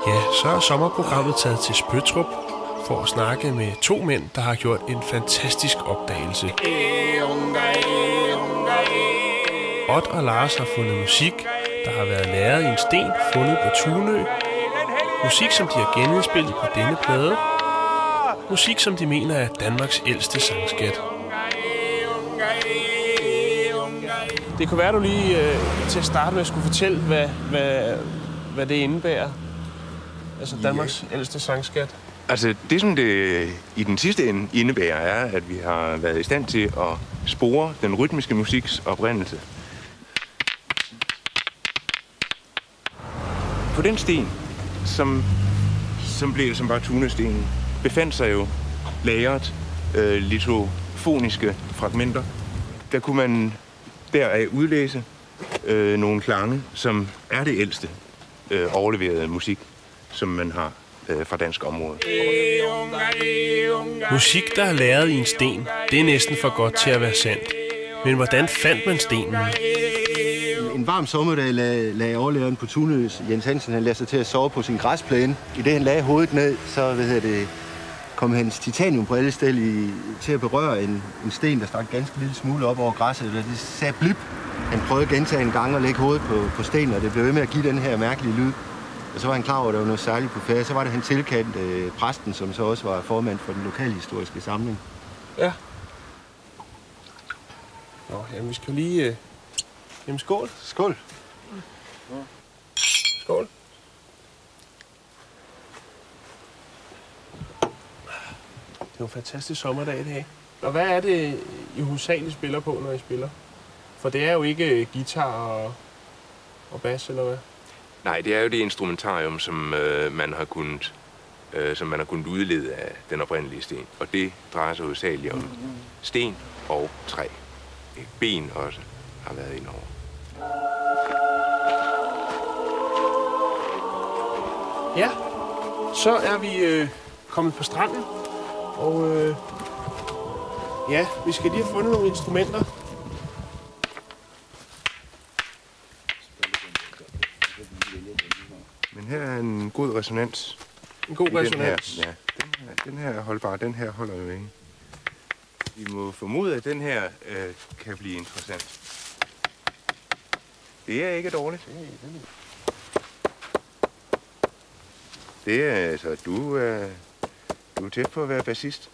Ja, så er sommerprogrammet taget til Spøttrup for at snakke med to mænd, der har gjort en fantastisk opdagelse. Odd og Lars har fundet musik, der har været lagret i en sten fundet på Tunø. Musik, som de har genindspillet på denne plade. Musik, som de mener er Danmarks ældste sangskat. Det kunne være, at du lige til at starte med skulle fortælle, hvad det indebærer. Altså Danmarks ældste sangskat. Altså det, som det i den sidste ende indebærer, er, at vi har været i stand til at spore den rytmiske musiks oprindelse. På den sten, som var Tunøstenen, befandt sig jo lagret litofoniske fragmenter. Der kunne man deraf udlæse nogle klange, som er det ældste overleverede musik, som man har fra dansk område. Musik, der er lagret i en sten, det er næsten for godt til at være sandt. Men hvordan fandt man stenen? En varm sommerdag lagde overleveren på Tunø, Jens Hansen, han lagde sig til at sove på sin græsplæne. I det, han lagde hovedet ned, så kom hans titaniumbrillestel til at berøre en sten, der stak ganske lille smule op over græsset. Og det sagde blip. Han prøvede gentagne gange at lægge hovedet på stenen, og det blev ved med at give den her mærkelige lyd. Og så var han klar over, at der var noget særligt på færd. Så var det, han tilkaldte præsten, som så også var formand for den lokalhistoriske samling. Ja. Nå, jamen vi skal lige... Jamen skål. Skål. Skål. Det er jo en fantastisk sommerdag i dag. Og hvad er det, I hovedsageligt spiller på, når I spiller? For det er jo ikke guitar og bas, eller hvad? Nej, det er jo det instrumentarium, som man har kunnet udlede af den oprindelige sten. Og det drejer sig hovedsageligt om sten og træ. Ben også har været indover. Ja, så er vi kommet på stranden, og ja, vi skal lige have fundet nogle instrumenter. Men her er en god resonans. En god resonans? Ja, den her er holdbar, den her holder jo ikke. Vi må formode, at den her kan blive interessant. Det er ikke dårligt. Det er altså, du er tæt på at være bassist.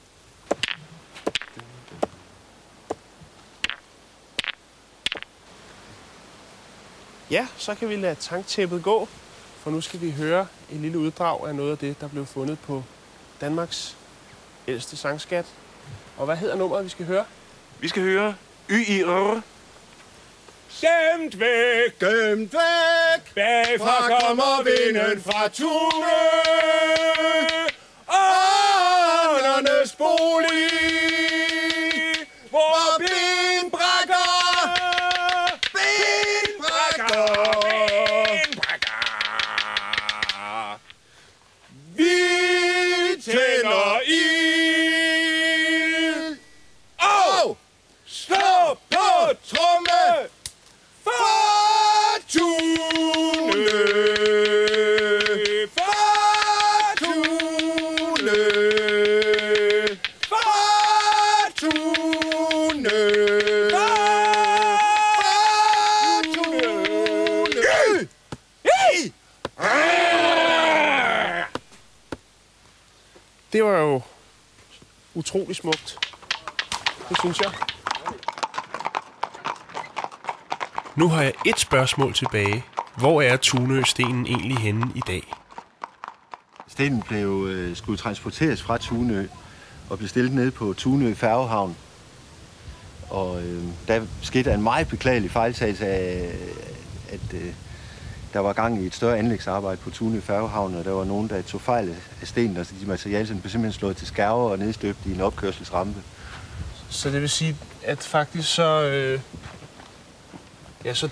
Ja, så kan vi lade tanktæppet gå, for nu skal vi høre et lille uddrag af noget af det, der blev fundet på Danmarks ældste sangskat. Og hvad hedder nummeret, vi skal høre? Vi skal høre Y-I-R. Gemt væk, gemt væk, bagfra kommer vinden fra Tunø. Åndernes bolig, hvor ben brækker, ben brækker. Vi tænder ild og slår på tromme. Det var jo utrolig smukt. Det synes jeg. Nu har jeg et spørgsmål tilbage. Hvor er Tunø-stenen egentlig henne i dag? Stenen skulle transporteres fra Tunø og blev stillet ned på Tunø Færgehavn. Og der skete en meget beklagelig fejltagelse af, at der var gang i et større anlægsarbejde på Tunø Færgehavn, og der var nogen, der tog fejl af stenen, og de materialer, som blev simpelthen slået til skærver og nedstøbt i en opkørselsrampe. Så det vil sige, at faktisk så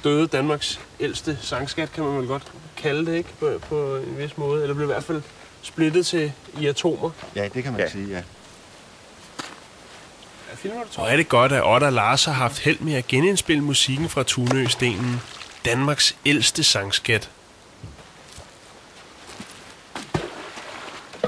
døde Danmarks ældste sangskat, kan man vel godt kalde det, ikke? På en vis måde. Eller blev i hvert fald splittet i atomer. Ja, det kan man sige, ja. Og er det godt, at Odd og Lars har haft held med at genindspille musikken fra Tunø-stenen, Danmarks ældste sangskat.